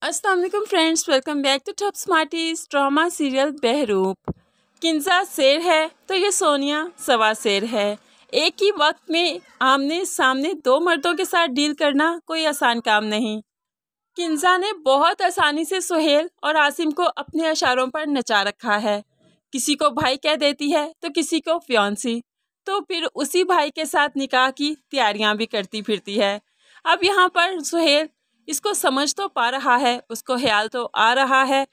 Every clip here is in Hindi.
अस्सलाम वालेकुम friends, welcome back to top smarties drama serial Bahroop. Kinza शेर है तो ये सोनिया सवा शेर है। एक ही वक्त में आमने सामने दो मर्दों के साथ डील करना कोई आसान काम नहीं। किंजा ने बहुत आसानी से सुहेल और आसिम को अपने इशारों पर नचा रखा है। किसी को भाई कह देती है तो किसी को फियांसी, तो फिर उसी भाई के साथ निकाह की तैयारियां भी करती फिरती है। अब यहाँ पर सुहेल इसको समझ तो पा रहा है, उसको ख्याल तो आ रहा है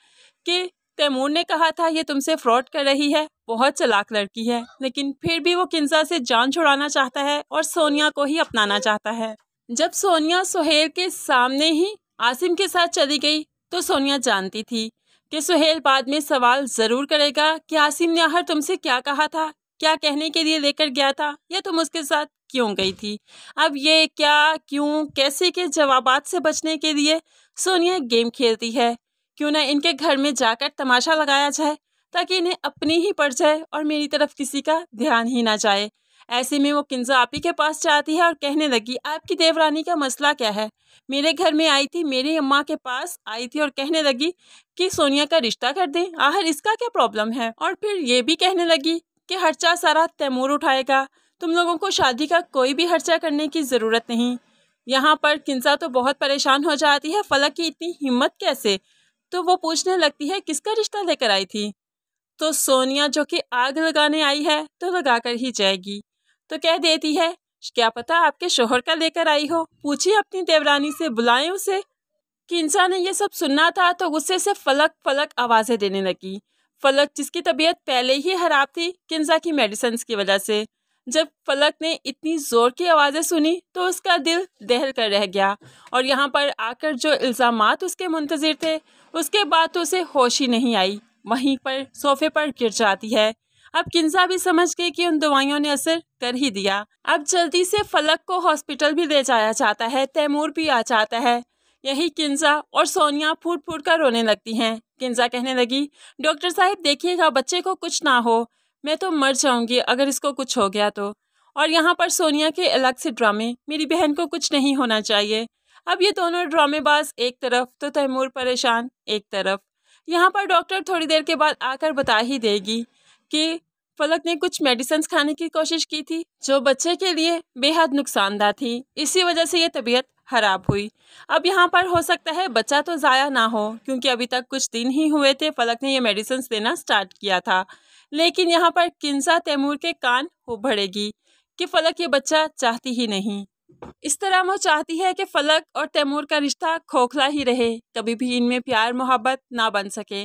कि तैमूर ने कहा था ये तुमसे फ्रॉड कर रही है, बहुत चालाक लड़की है, लेकिन फिर भी वो किंजा से जान छुड़ाना चाहता है और सोनिया को ही अपनाना चाहता है। जब सोनिया सुहेल के सामने ही आसिम के साथ चली गई तो सोनिया जानती थी कि सुहेल बाद में सवाल ज़रूर करेगा कि आसिम ने आखिर तुमसे क्या कहा था, क्या कहने के लिए लेकर गया था, या तुम उसके साथ क्यों गई थी। अब ये क्या, क्यों, कैसे के जवाबात से बचने के लिए सोनिया गेम खेलती है। क्यों ना इनके घर में जाकर तमाशा लगाया जाए ताकि इन्हें अपनी ही पड़ जाए और मेरी तरफ किसी का ध्यान ही ना जाए। ऐसे में वो किंजा आपी के पास जाती है और कहने लगी, आपकी देवरानी का मसला क्या है। मेरे घर में आई थी, मेरी अम्मा के पास आई थी और कहने लगी कि सोनिया का रिश्ता कर दें, आखिर इसका क्या प्रॉब्लम है। और फिर ये भी कहने लगी कि खर्चा सारा तैमूर उठाएगा, तुम लोगों को शादी का कोई भी खर्चा करने की ज़रूरत नहीं। यहाँ पर किंजा तो बहुत परेशान हो जाती है, फलक की इतनी हिम्मत कैसे। तो वो पूछने लगती है किसका रिश्ता लेकर आई थी। तो सोनिया जो कि आग लगाने आई है तो लगा कर ही जाएगी, तो कह देती है क्या पता आपके शोहर का लेकर आई हो, पूछिए अपनी देवरानी से, बुलाएं उसे। किंजा ने ये सब सुनना था तो गुस्से से फलक फलक आवाज़ें देने लगी। फलक जिसकी तबीयत पहले ही खराब थी किंजा की मेडिसिन की वजह से, जब फलक ने इतनी ज़ोर की आवाज़ें सुनी तो उसका दिल दहल कर रह गया और यहाँ पर आकर जो इल्ज़ामात उसके मुंतज़िर थे उसके बाद तो उसे होश ही नहीं आई, वहीं पर सोफे पर गिर जाती है। अब किंजा भी समझ गई कि उन दवाइयों ने असर कर ही दिया। अब जल्दी से फलक को हॉस्पिटल भी ले जाया जाता है, तैमूर भी आ जाता है। यही किंजा और सोनिया फूट फूट कर रोने लगती हैं। किंजा कहने लगी, डॉक्टर साहब देखिएगा बच्चे को कुछ ना हो, मैं तो मर जाऊंगी अगर इसको कुछ हो गया तो। और यहाँ पर सोनिया के अलग से ड्रामे, मेरी बहन को कुछ नहीं होना चाहिए। अब ये दोनों ड्रामेबाज एक तरफ तो तैमूर परेशान एक तरफ। यहाँ पर डॉक्टर थोड़ी देर के बाद आकर बता ही देगी कि फलक ने कुछ मेडिसिन खाने की कोशिश की थी जो बच्चे के लिए बेहद नुकसानदार थी, इसी वजह से ये तबीयत खराब हुई। अब यहाँ पर हो सकता है बच्चा तो ज़ाया ना हो, क्योंकि अभी तक कुछ दिन ही हुए थे फलक ने ये मेडिसिन देना स्टार्ट किया था। लेकिन यहाँ पर किंजा तैमूर के कान हो भरेगी कि फलक ये बच्चा चाहती ही नहीं। इस तरह वो चाहती है कि फलक और तैमूर का रिश्ता खोखला ही रहे, कभी भी इनमें प्यार मोहब्बत ना बन सके।